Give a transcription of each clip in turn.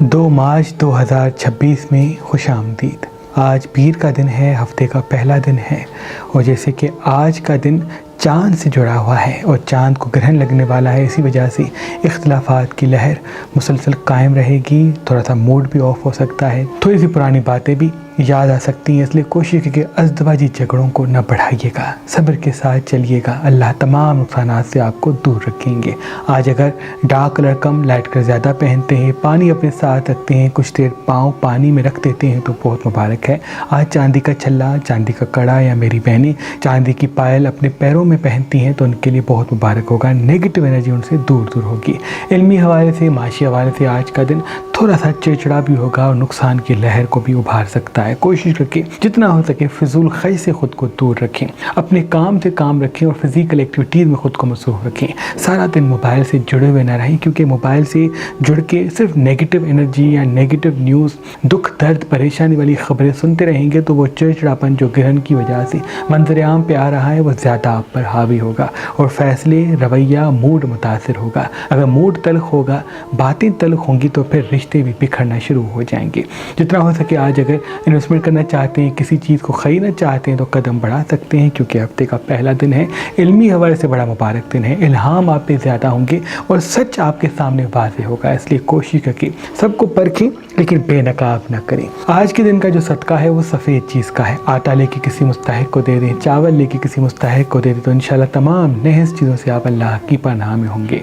2 مارچ 2026 میں خوش آمدید۔ آج پیر کا دن ہے، ہفتے کا پہلا دن ہے، اور جیسے کہ آج کا دن چاند سے جڑا ہوا ہے اور چاند کو گرہن لگنے والا ہے، اسی وجہ سے اختلافات کی لہر مسلسل قائم رہے گی۔ تھوڑا سا موڈ بھی آف ہو سکتا ہے، تھوڑی سی پرانی باتیں بھی یاد آ سکتی ہیں، اس لیے کوشش کی کہ ازدواجی جھگڑوں کو نہ بڑھائیے گا، صبر کے ساتھ چلیے گا، اللہ تمام نقصانات سے آپ کو دور رکھیں گے۔ آج اگر ڈارک کلر کم لائٹ کلر زیادہ پہنتے ہیں، پانی اپنے ساتھ رکھتے ہیں، کچھ دیر پاؤں پانی میں رکھ دیتے ہیں تو بہت مبارک ہے۔ آج چاندی کا چھلا، چاندی کا کڑا یا میری بہنیں چاندی کی پائل اپنے پیروں میں پہنتی ہیں تو ان کے لیے بہت مبارک ہوگا، نیگیٹو انرجی ان سے دور دور ہوگی۔ علمی حوالے سے، معاشی حوالے سے آج کا دن تھوڑا سا چڑچڑا بھی ہوگا اور نقصان کی لہر کو بھی ابھار سکتا ہے۔ کوشش رکھیں جتنا ہو سکے فضول خرچ سے خود کو دور رکھیں، اپنے کام سے کام رکھیں اور فزیکل ایکٹیویٹیز میں خود کو مصروف رکھیں۔ سارا دن موبائل سے جڑے ہوئے نہ رہیں، کیونکہ موبائل سے جڑ کے صرف نیگیٹو انرجی یا نیگیٹو نیوز، دکھ درد پریشانی والی خبریں سنتے رہیں گے تو وہ چڑچڑاپن جو گرہن کی وجہ سے منظر عام پہ آ رہا ہے وہ زیادہ آپ پر حاوی ہوگا اور فیصلے، رویہ، موڈ متاثر ہوگا۔ اگر موڈ تلخ ہوگا، باتیں تلخ ہوں گی تو پھر رشتے بھی بکھرنا شروع ہو جائیں گے۔ جتنا ہو سکے آج اگر انویسٹمنٹ کرنا چاہتے ہیں، کسی چیز کو خریدنا چاہتے ہیں تو قدم بڑھا سکتے ہیں، کیونکہ ہفتے کا پہلا دن ہے، علمی حوالے سے بڑا مبارک دن ہے، الہام آپ پہ زیادہ ہوں گے اور سچ آپ کے سامنے واضح ہوگا، اس لیے کوشش کریں سب کو پرکھیں لیکن بے نقاب نہ کریں۔ آج کے دن کا جو صدقہ ہے وہ سفید چیز کا ہے، آٹا لے کے کسی مستحق کو دے دیں، چاول لے کے کسی مستحق کو دے دیں تو انشاءاللہ تمام نحس چیزوں سے آپ اللہ کی پناہ میں ہوں گے۔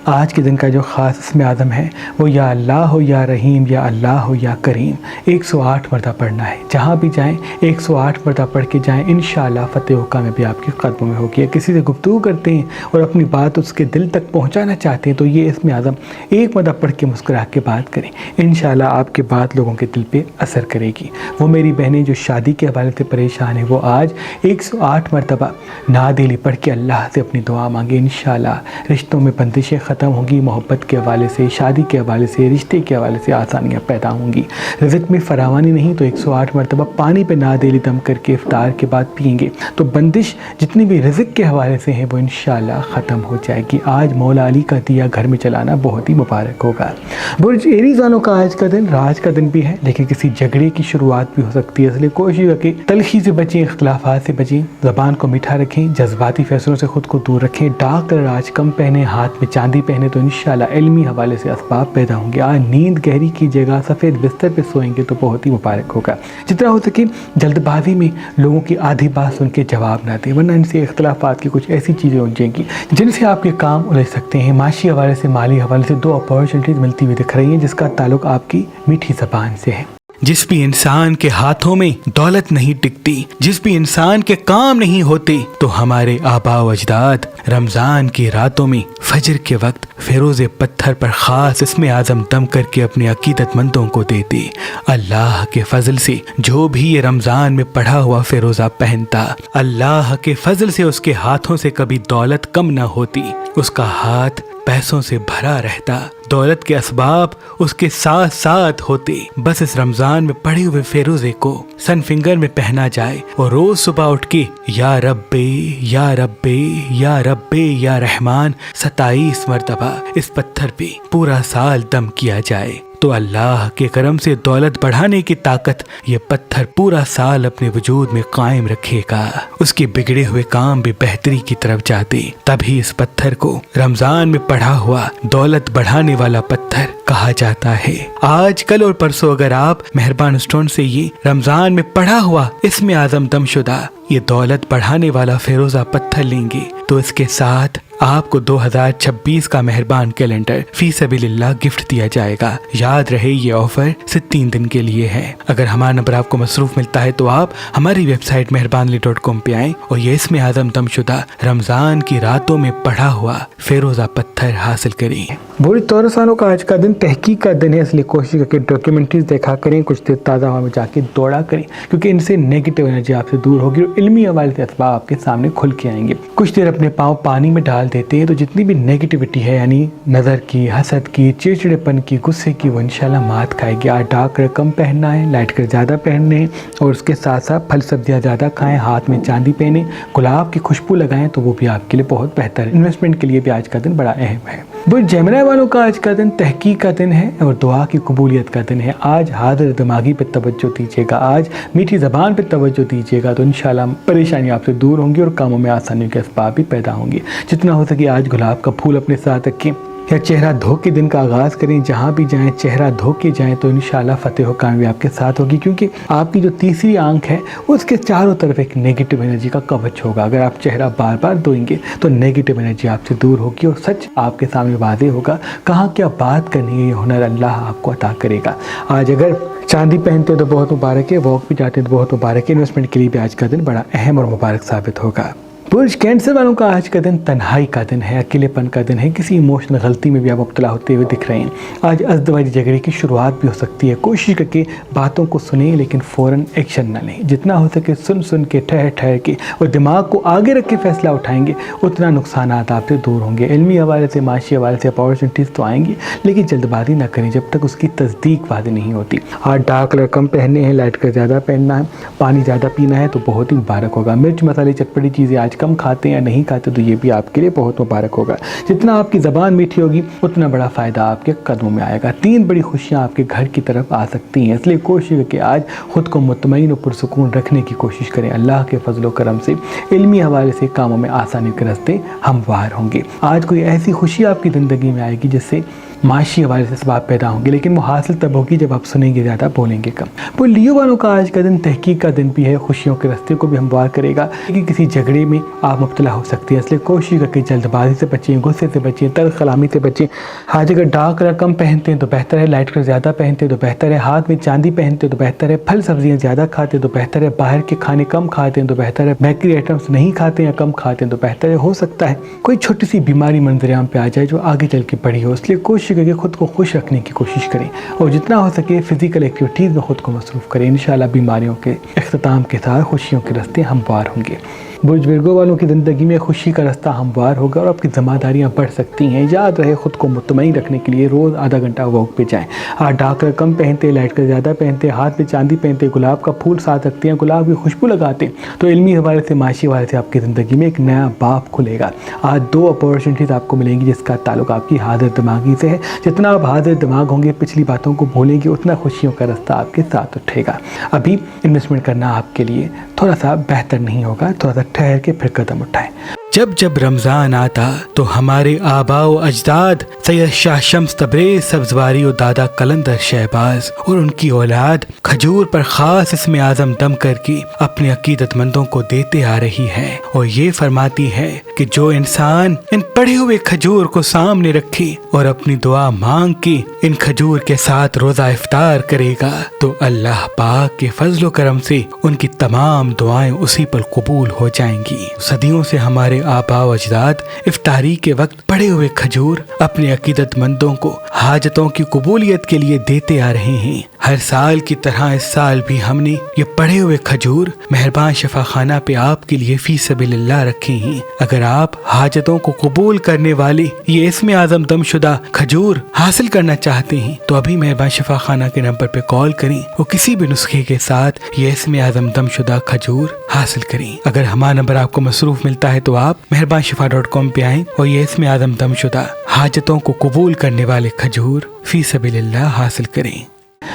آج کے دن کا جو خاص اسم اعظم ہے وہ یا اللہ ہو یا رحیم، یا اللہ ہو یا کریم، 108 مرتبہ پڑھنا ہے۔ جہاں بھی جائیں 108 مرتبہ پڑھ کے جائیں، انشاءاللہ فتح و کامیابی آپ کے قدموں میں ہوگی۔ کسی سے گفتگو کرتے ہیں اور اپنی بات اس کے دل تک پہنچانا چاہتے ہیں تو یہ اسم اعظم 1 مرتبہ پڑھ کے مسکرا کے بات کریں، انشاءاللہ آپ کے بات لوگوں کے دل پہ اثر کرے گی۔ وہ میری بہنیں جو شادی کے حوالے سے پریشان ہیں وہ آج 108 مرتبہ نادیلی پڑھ کے اللہ سے اپنی دعا مانگے، انشاءاللہ رشتوں میں بندشیں ختم ہوں گی، محبت کے حوالے سے، شادی کے حوالے سے، رشتے کے حوالے سے آسانیاں پیدا ہوں گی۔ رزق میں فراوانی نہیں تو 108 مرتبہ پانی پہ نادیلی دم کر کے افطار کے بعد پئیں گے تو بندش جتنی بھی رزق کے حوالے سے ہیں وہ انشاءاللہ ختم ہو جائے گی۔ آج مولا علی کا دیا گھر میں چلانا بہت ہی مبارک ہوگا۔ برج ایریز والوں کا آج کا دن راج کا دن بھی ہے، لیکن کسی جھگڑے کی شروعات بھی ہو سکتی ہے، اس لیے کوشش کریں تلخی سے بچیں، اختلافات سے بچیں، زبان کو میٹھا رکھیں، جذباتی فیصلوں سے خود کو دور رکھیں، ڈارک کلر آج کم پہنیں، ہاتھ میں چاندی پہنے تو انشاءاللہ علمی حوالے سے اسباب پیدا ہوں گے۔ آج نیند گہری کی جگہ سفید بستر پہ سوئیں گے تو بہت ہی مبارک ہوگا۔ جتنا ہو سکے جلد بازی میں لوگوں کی آدھی بات سن کے جواب نہ دیں، ورنہ ان سے اختلافات کی کچھ ایسی چیزیں الجھیں گی جن سے آپ کے کام الجھ سکتے ہیں۔ معاشی حوالے سے، مالی حوالے سے 2 اپارچونیٹیز ملتی ہوئی دکھ رہی ہیں جس کا تعلق آپ کی میٹھی زبان سے ہے۔ جس بھی انسان کے ہاتھوں میں دولت نہیں ٹکتی، جس بھی انسان کے کام نہیں ہوتے، تو ہمارے آباء و اجداد رمضان کی راتوں میں فجر کے وقت فیروز پتھر پر خاص اسم اعظم دم کر کے اپنے عقیدت مندوں کو دیتے۔ اللہ کے فضل سے جو بھی یہ رمضان میں پڑھا ہوا فیروزہ پہنتا، اللہ کے فضل سے اس کے ہاتھوں سے کبھی دولت کم نہ ہوتی، اس کا ہاتھ پیسوں سے بھرا رہتا، دولت کے اسباب اس کے ساتھ ساتھ ہوتے۔ بس اس رمضان میں پڑھے ہوئے فیروزے کو سن فنگر میں پہنا جائے اور روز صبح اٹھ کے یا رب یا رب یا رب یا رحمان 27 مرتبہ اس پتھر پہ پورا سال دم کیا جائے تو اللہ کے کرم سے دولت بڑھانے کی طاقت یہ پتھر پورا سال اپنے وجود میں قائم رکھے گا، اس کے بگڑے ہوئے کام بھی بہتری کی طرف جاتے۔ تبھی اس پتھر کو رمضان میں پڑھا ہوا دولت بڑھانے والا پتھر کہا جاتا ہے۔ آج کل اور پرسوں اگر آپ مہربان اسٹون سے یہ رمضان میں پڑھا ہوا اسم اعظم دم شدہ یہ دولت بڑھانے والا فیروزہ پتھر لیں گے تو اس کے ساتھ آپ کو 2026 کا مہربان کیلنڈر فی سبیل اللہ گفٹ دیا جائے گا۔ یاد رہے یہ آفر صرف 3 دن کے لیے ہے۔ اگر ہمارا نمبر آپ کو مصروف ملتا ہے تو آپ ہماری ویب سائٹ مہربانلی.com پہ آئیں اور یہ اسم اعظم دم شدہ رمضان کی راتوں میں پڑھا ہوا فیروزہ پتھر حاصل کریں۔ برج تورس والوں کا آج کا دن تحقیق کا دن ہے، اس لیے کوشش کریں ڈاکیومنٹریز دیکھا کریں، کچھ دیر تازہ ہوا میں جا کے دوڑا کریں کیونکہ ان سے نیگیٹو انرجی آپ سے دور ہوگی اور علمی حوالے سے اسباب آپ کے سامنے کھل کے آئیں گے۔ کچھ دیر اپنے پاؤں پانی میں ڈال دیتے ہیں تو جتنی بھی نیگیٹیوٹی ہے یعنی نظر کی، حسد کی، چڑچڑے پن کی، غصے کی، وہ انشاءاللہ مات کھائے گی۔ آج ڈارک کلر کم پہننا ہے، لائٹ کلر زیادہ پہننے ہیں اور اس کے ساتھ ساتھ پھل سبزیاں زیادہ کھائیں، ہاتھ میں چاندی پہنیں، گلاب کی خوشبو لگائیں تو وہ بھی آپ کے لیے بہت بہتر ہے۔ انویسٹمنٹ کے لیے بھی آج کا دن بڑا اہم ہے۔ बुर्ज जेमिनी वालों का आज का दिन तहकीक का दिन है और दुआ की कबूलियत का दिन है। आज हाजिर दिमागी पे तवज्जो दीजिएगा, आज मीठी ज़बान पे तवज्जो दीजिएगा तो इंशाल्लाह परेशानी आपसे दूर होंगी और कामों में आसानियों के असबाब भी पैदा होंगे। जितना हो सके आज गुलाब का फूल अपने साथ रखें या चेहरा धो के दिन का आगाज़ करें। जहाँ भी जाएं चेहरा धो के जाएं तो इंशाल्लाह फतेह व कामयाबी आपके साथ होगी, क्योंकि आपकी जो तीसरी आंख है उसके चारों तरफ एक नेगेटिव एनर्जी का कवच होगा। अगर आप चेहरा बार बार धोएंगे तो नेगेटिव एनर्जी आपसे दूर होगी और सच आपके सामने वाज़ेह होगा। कहाँ क्या बात करनी है ये हुनर अल्लाह आपको अता करेगा। आज अगर चांदी पहनते हो तो बहुत मुबारक है, वॉक भी जाते हैं तो बहुत मुबारक है। इन्वेस्टमेंट के लिए भी आज का दिन बड़ा अहम और मुबारक साबित होगा। बुर्ज कैंसर वालों का आज का दिन तन्हाई का दिन है, अकेलेपन का दिन है। किसी इमोशनल गलती में भी आप मुब्तला होते हुए दिख रहे हैं। आज अज़दवाजी झगड़े की शुरुआत भी हो सकती है। कोशिश करके बातों को सुनें लेकिन फ़ौरन एक्शन न लें। जितना हो सके सुन के ठहर ठहर के और दिमाग को आगे रख के फैसला उठाएंगे उतना नुकसान आपसे दूर होंगे। इल्मी हवाले से माशी हवाले से अपॉर्चुनिटीज़ तो आएंगी लेकिन जल्दबाजी ना करें जब तक उसकी तस्दीक वाज़ेह नहीं होती। आज डार्क कलर कम पहनने हैं, लाइट कलर ज़्यादा पहनना है, पानी ज़्यादा पीना है तो बहुत ही मुबारक होगा। मिर्च मसाले चटपटी चीज़ें आज कम खाते हैं या नहीं खाते तो ये भी आपके लिए बहुत मुबारक होगा। जितना आपकी ज़बान मीठी होगी उतना बड़ा फ़ायदा आपके कदमों में आएगा। 3 बड़ी खुशियाँ आपके घर की तरफ आ सकती हैं, इसलिए कोशिश करके आज ख़ुद को मुतमईन और पुरसुकून रखने की कोशिश करें। अल्लाह के फजल करम से इल्मी हवाले से कामों में आसानी के रास्ते हमवार होंगे। आज कोई ऐसी खुशी आपकी ज़िंदगी में आएगी जिससे माशी हवाले से सबाब पैदा होंगे, लेकिन वो हासिल तब होगी जब आप सुनेंगे ज़्यादा बोलेंगे कम। वो लियो वालों का आज का दिन तहकीक का दिन भी है, खुशियों के रास्ते को भी हमवार करेगा। कि किसी झगड़े में आप मुब्तला हो सकते हैं, इसलिए कोशिश करके जल्दबाजी से बचें, गुस्से से बचें, तल्ख कलामी से बचें। आज अगर डार्क कलर कम पहनते हैं तो बेहतर है, लाइट कलर ज़्यादा पहनते हैं तो बेहतर है, हाथ में चांदी पहनते हैं तो बेहतर है, फल सब्जियाँ ज़्यादा खाते हैं तो बेहतर है, बाहर के खाने कम खाते हैं तो बेहतर है, बेकरी आइटम्स नहीं खाते हैं या कम खाते हैं तो बेहतर है। हो सकता है कोई छोटी सी बीमारी मंजरेआम पे आ जाए जो आगे चल के बड़ी हो, इसलिए कोशिश करके खुद को खुश रखने की कोशिश करें और जितना हो सके फिजिकल एक्टिविटीज़ में खुद को मसरूफ़ करें। इंशाल्लाह बीमारियों के इख्तिताम के साथ खुशियों के रास्ते हमवार होंगे। बुर्ज विर्गो वालों की ज़िंदगी में खुशी का रास्ता हमवार होगा और आपकी ज़िम्मेदारियाँ बढ़ सकती हैं। याद रहे खुद को मुतमईन रखने के लिए रोज़ आधा घंटा वॉक पे जाएं। आज डार्क कलर कम पहनते, लाइट कलर ज़्यादा पहनते, हाथ में चांदी पहनते, गुलाब का फूल साथ रखते हैं, गुलाब की खुशबू लगाते तो इल्मी हवाले से माशी हवाले से आपकी ज़िंदगी में एक नया बाब खुलेगा। आज 2 अपॉर्चुनिटीज़ आपको मिलेंगी जिसका ताल्लुक आपकी हाजिर दिमागी से है। जितना आप हाजिर दिमाग होंगे, पिछली बातों को भूलेंगे, उतना खुशियों का रास्ता आपके साथ उठेगा। अभी इन्वेस्टमेंट करना आपके लिए थोड़ा सा बेहतर नहीं होगा, थोड़ा सा ठहर के फिर कदम उठाएं। जब जब रमज़ान आता तो हमारे आबाओ अजदाद सैयद शाह शम्स तबरेज़ सब्ज़वारी और दादा कलंदर शहबाज और उनकी औलाद खजूर पर ख़ास इसमें आज़म दम करके अपने अकीदतमंदों को देते आ रही है और ये फरमाती है कि जो इंसान इन पड़े हुए खजूर को सामने रखे और अपनी दुआ मांग के इन खजूर के साथ रोज़ा इफ्तार करेगा तो अल्लाह पाक के फजलो करम से उनकी तमाम दुआएं उसी पर कबूल हो जाएंगी। सदियों से हमारे आबाओ अजदाद इफ्तारी के वक्त पड़े हुए खजूर अपने अकीदतमंदों को हाजतों की कबूलियत के लिए देते आ रहे हैं। हर साल की तरह इस साल भी हमने ये पड़े हुए खजूर मेहरबान शफा खाना पे आपके लिए फी सबीलिल्लाह रखे हैं। अगर आप हाजतों को कबूल करने वाले ये इसमें आज़म दमशुदा खजूर हासिल करना चाहते हैं तो अभी मेहरबान शफा खाना के नंबर पे कॉल करें और किसी भी नुस्खे के साथ ये इसमें आज़म दमशुदा खजूर हासिल करें। अगर हमारा नंबर आपको मसरूफ मिलता है तो आप meherbanshfa.com पे आएं और ये इसमें आज़म दमशुदा हाजतों को कबूल करने वाले खजूर फी सबीलिल्लाह हासिल करें।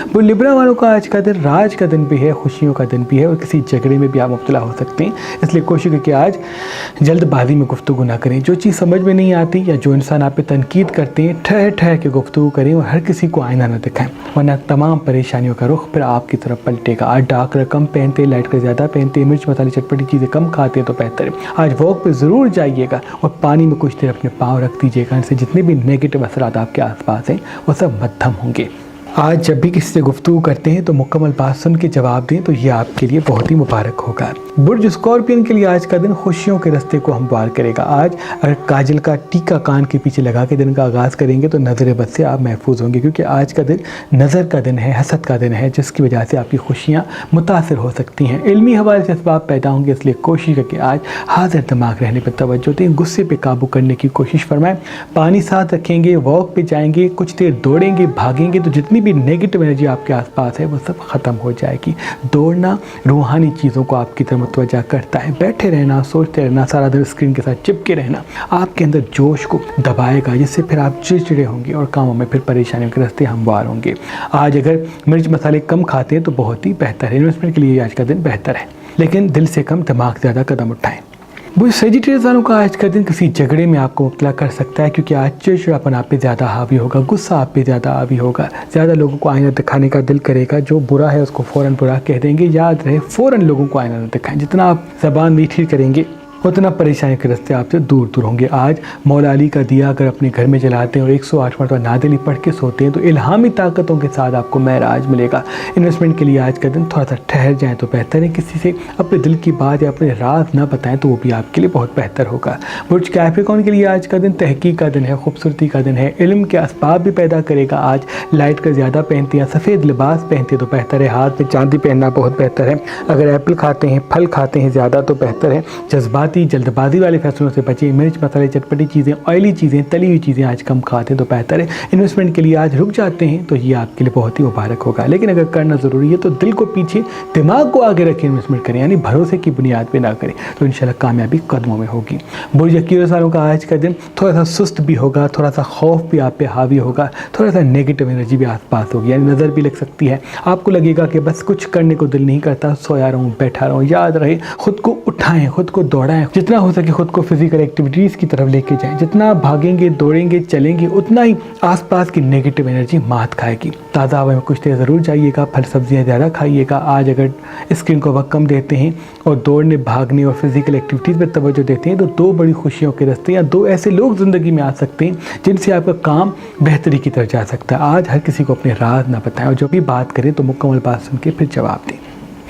वो लिब्रा वालों का आज का दिन राज का दिन भी है, खुशियों का दिन भी है और किसी झगड़े में भी आप मुब्तला हो सकते हैं, इसलिए कोशिश करके आज जल्दबाजी में गुफ्तगू ना करें। जो चीज़ समझ में नहीं आती या जो इंसान आप पे तनकीद करते हैं ठहर ठहर के गुफ्तगू करें और हर किसी को आईना ना दिखाएं, वरना तमाम परेशानियों का रुख फिर आपकी तरफ पलटेगा। आज डार्क कलर कम पहनते, लाइट कलर ज़्यादा पहनते, मिर्च मसाले चटपटी चीज़ें कम खाते हैं तो बेहतर है। आज वॉक पर ज़रूर जाइएगा और पानी में कुछ देर अपने पाँव रख दीजिएगा, इससे जितने भी नेगेटिव असरात आपके आसपास हैं वो सब मध्यम होंगे। आज जब भी किसी से गुफ्तगू करते हैं तो मुकम्मल बात सुन के जवाब दें तो ये आपके लिए बहुत ही मुबारक होगा। बुर्ज स्कॉर्पियन के लिए आज का दिन खुशियों के रास्ते को हमवार करेगा। आज अगर काजल का टीका कान के पीछे लगा के दिन का आगाज़ करेंगे तो नज़र बद से आप महफूज होंगे, क्योंकि आज का दिन नज़र का दिन है, हसद का दिन है, जिसकी वजह से आपकी खुशियाँ मुतासर हो सकती हैं। इल्मी हवाले से असबाब पैदा होंगे, इसलिए कोशिश करके आज हाजिर दिमाग रहने पर तवज्जो दें, गुस्से पर काबू करने की कोशिश फरमाएं। पानी साथ रखेंगे, वॉक पे जाएंगे, कुछ देर दौड़ेंगे, भागेंगे तो जितनी भी नेगेटिव एनर्जी आपके आसपास है वो सब ख़त्म हो जाएगी। दौड़ना रूहानी चीज़ों को आपकी तरफ मुतवज्जा करता है। बैठे रहना, सोचते रहना, सारा दिन स्क्रीन के साथ चिपके रहना आपके अंदर जोश को दबाएगा, जिससे फिर आप चिड़चिड़े होंगे और कामों में फिर परेशानियों के रास्ते हमवार होंगे। आज अगर मिर्च मसाले कम खाते हैं तो बहुत ही बेहतर है। इन्वेस्टमेंट के लिए आज का दिन बेहतर है, लेकिन दिल से कम दिमाग ज़्यादा कदम उठाएं। वो सेजिटेरियस वालों का आज का दिन किसी झगड़े में आपको मुब्तला कर सकता है, क्योंकि आज चिड़चिड़ापन आप पे ज़्यादा हावी होगा, गुस्सा आप पे ज़्यादा हावी होगा। ज़्यादा लोगों को आईना दिखाने का दिल करेगा, जो बुरा है उसको फ़ौरन बुरा कह देंगे। याद रहे फ़ौरन लोगों को आईना न दिखाएं। जितना आप ज़बान मीठी करेंगे उतना परेशानी के रास्ते आपसे दूर दूर होंगे। आज मौला अली का दिया अगर अपने घर में जलाते हैं और 108 मरतबा नादिली पढ़ के सोते हैं तो इल्हामी ताकतों के साथ आपको महराज मिलेगा। इन्वेस्टमेंट के लिए आज का दिन थोड़ा सा ठहर जाए तो बेहतर है। किसी से अपने दिल की बात या अपने राज ना बताएं तो वो भी आपके लिए बहुत बेहतर होगा। बुर्ज कैप्रिकॉर्न के लिए आज का दिन तहकीक का दिन है, खूबसूरती का दिन है, इल्म के असबाब भी पैदा करेगा। आज लाइट का ज़्यादा पहनते हैं, सफ़ेद लिबास पहनते तो बेहतर है। हाथ में चांदी पहनना बहुत बेहतर है। अगर एप्पल खाते हैं, फल खाते हैं ज़्यादा तो बेहतर है। जज्बाती जल्दबाजी वाले फैसलों से बचें। मिर्च मसाले, चटपटी चीज़ें, ऑयली चीज़ें, तली हुई चीज़ें आज कम खाते तो बेहतर है। इन्वेस्टमेंट के लिए आज रुक जाते हैं तो ये आपके लिए बहुत ही मुबारक होगा, लेकिन अगर करना ज़रूरी है तो दिल को पीछे, दिमाग को आगे रखें, इन्वेस्टमेंट करें, यानी भरोसे की बुनियाद पे ना करें, तो इंशाल्लाह कामयाबी कदमों में होगी। बुर्ज एक्वेरियस वालों का आज का दिन थोड़ा सा सुस्त भी होगा, थोड़ा सा खौफ भी आप पे हावी होगा, थोड़ा सा नेगेटिव एनर्जी भी आसपास होगी, यानी नज़र भी लग सकती है। आपको लगेगा कि बस कुछ करने को दिल नहीं करता, सोया रहूँ, बैठा रहूँ। याद रहे खुद को उठाएं, खुद को दौड़ाएं, जितना हो सके खुद को फिजिकल एक्टिविटीज़ की तरफ लेके जाएं। जितना आप भागेंगे, दौड़ेंगे, चलेंगे, उतना ही आसपास की नेगेटिव एनर्जी मात खाएगी। ताज़ा हवा में कुछ देर ज़रूर जाइएगा, फल सब्जियां ज़्यादा खाइएगा। आज अगर स्क्रीन को वक्त कम देते हैं और दौड़ने, भागने और फिजिकल एक्टिविटीज़ पर तवज्जो देते हैं तो दो बड़ी खुशियों के रास्ते या दो ऐसे लोग ज़िंदगी में आ सकते हैं जिनसे आपका काम बेहतरी की तरफ जा सकता है। आज हर किसी को अपने राज ना बताएं और जो भी बात करें तो मुकम्मल बात सुन के फिर जवाब दें।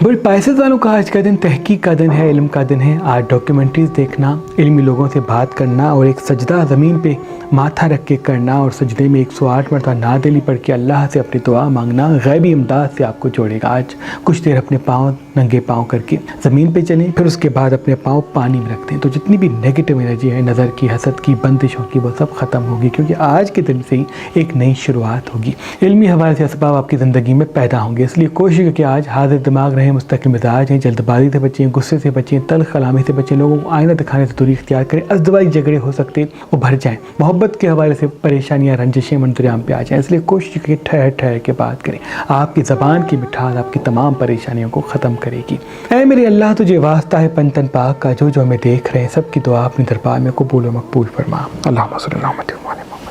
बड़े पाइसेस वालों का आज का दिन तहकीक का दिन है, इल्म का दिन है। आज डॉक्यूमेंट्रीज़ देखना, इल्मी लोगों से बात करना और एक सजदा ज़मीन पे माथा रख के करना और सजदे में 108 मरतबा नादिली पढ़ के अल्लाह से अपनी दुआ मांगना गैबी इमदाद से आपको जोड़ेगा। आज कुछ देर अपने पाँव नंगे पाँव करके ज़मीन पे चलें, फिर उसके बाद अपने पाँव पानी में रख दें, तो जितनी भी नेगेटिव एनर्जी है, नज़र की, हसद की, बंदिशों की, वो सब ख़त्म होगी, क्योंकि आज के दिन से ही एक नई शुरुआत होगी। इल्मी हवाले से असबाब आपकी ज़िंदगी में पैदा होंगे, इसलिए कोशिश करके आज हाजिर दिमाग रहें, मुस्तकिल मिजाज हैं, जल्दबाजी से बचें, गुस्से से बचें, तल्ख कलामी से बचें, लोगों को आईना दिखाने से दूरी इख्तियार करें। अज़दवाई झगड़े हो सकते उभर जाएँ, मोहब्बत के हवाले से परेशानियाँ, रंजिशें मंजूरियाम पे आ जाएँ, इसलिए कोशिश करके ठहर ठहर के बात करें। आपकी ज़बान की मिठास आपकी तमाम परेशानियों को ख़त्म करेगी। ऐ मेरे अल्लाह, तुझे वास्ता है पंतन पाक का, जो जो हमें देख रहे हैं सबकी दुआ अपने दरबार में कबूल व मकबूल फरमा। अल्लाहुम्मा सल्ली अला मुहम्मद।